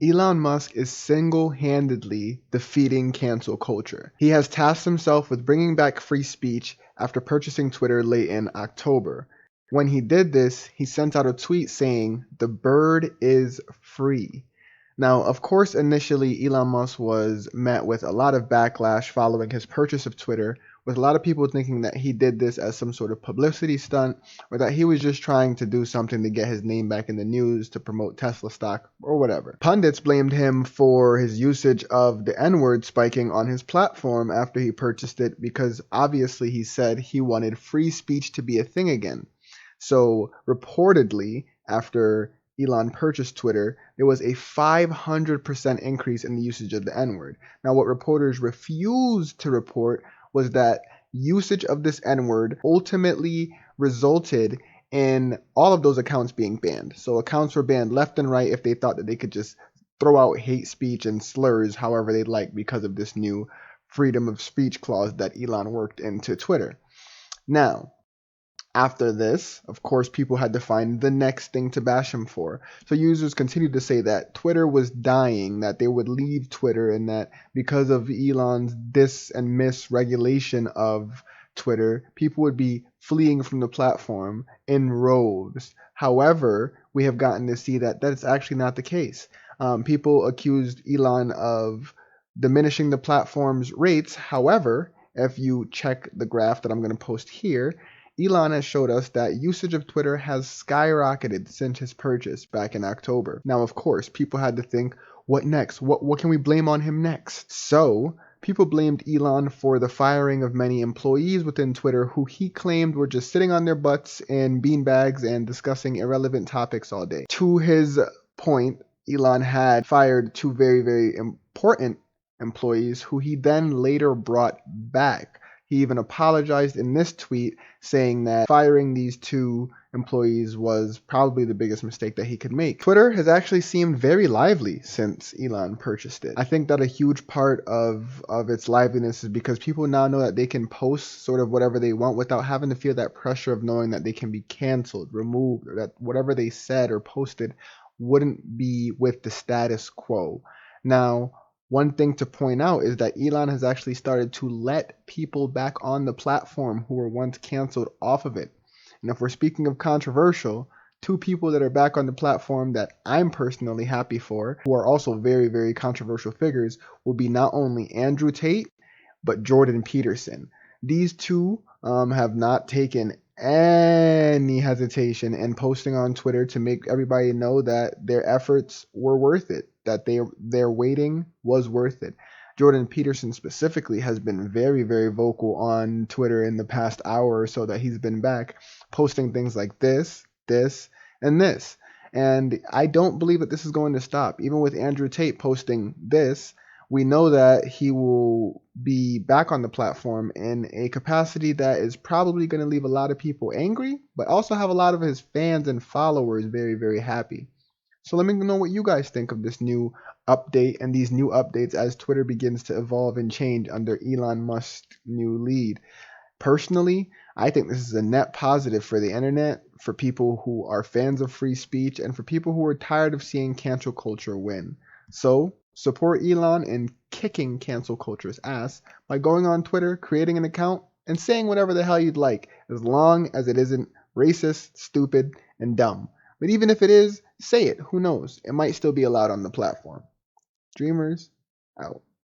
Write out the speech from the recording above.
Elon Musk is single-handedly defeating cancel culture. He has tasked himself with bringing back free speech after purchasing Twitter late in October. When he did this, he sent out a tweet saying, "The bird is free." Now, of course, initially Elon Musk was met with a lot of backlash following his purchase of Twitter, with a lot of people thinking that he did this as some sort of publicity stunt or that he was just trying to do something to get his name back in the news to promote Tesla stock or whatever. Pundits blamed him for his usage of the Nword spiking on his platform after he purchased it because obviously he said he wanted free speech to be a thing again. So reportedly, after Elon purchased Twitter, there was a 500% increase in the usage of the N-word. Now, what reporters refused to report was that usage of this N-word ultimately resulted in all of those accounts being banned. So accounts were banned left and right if they thought that they could just throw out hate speech and slurs however they'd like because of this new freedom of speech clause that Elon worked into Twitter. Now, after this, of course, people had to find the next thing to bash him for. So users continued to say that Twitter was dying, that they would leave Twitter, and that because of Elon's dis and misregulation of Twitter, people would be fleeing from the platform in droves. However, we have gotten to see that that's actually not the case. People accused Elon of diminishing the platform's rates. However, if you check the graph that I'm going to post here, Elon has showed us that usage of Twitter has skyrocketed since his purchase back in October. Now, of course, people had to think, what next? What can we blame on him next? So, people blamed Elon for the firing of many employees within Twitter who he claimed were just sitting on their butts in beanbags and discussing irrelevant topics all day. To his point, Elon had fired two very, very important employees who he then later brought back. He even apologized in this tweet saying that firing these two employees was probably the biggest mistake that he could make. Twitter has actually seemed very lively since Elon purchased it. I think that a huge part of its liveliness is because people now know that they can post sort of whatever they want without having to feel that pressure of knowing that they can be canceled, removed, or that whatever they said or posted wouldn't be with the status quo. Now, one thing to point out is that Elon has actually started to let people back on the platform who were once canceled off of it. And if we're speaking of controversial, two people that are back on the platform that I'm personally happy for, who are also very, very controversial figures, will be not only Andrew Tate, but Jordan Peterson. These two have not taken any hesitation in posting on Twitter to make everybody know that their efforts were worth it, that their waiting was worth it. Jordan Peterson specifically has been very, very vocal on Twitter in the past hour or so that he's been back, posting things like this, and this. And I don't believe that this is going to stop. Even with Andrew Tate posting this, we know that he will be back on the platform in a capacity that is probably going to leave a lot of people angry, but also have a lot of his fans and followers very, very happy. So let me know what you guys think of this new update and these new updates as Twitter begins to evolve and change under Elon Musk's new lead. Personally, I think this is a net positive for the internet, for people who are fans of free speech, and for people who are tired of seeing cancel culture win. So, support Elon in kicking cancel culture's ass by going on Twitter, creating an account, and saying whatever the hell you'd like, as long as it isn't racist, stupid, and dumb. But even if it is, say it. Who knows? It might still be allowed on the platform. Dreamers, out.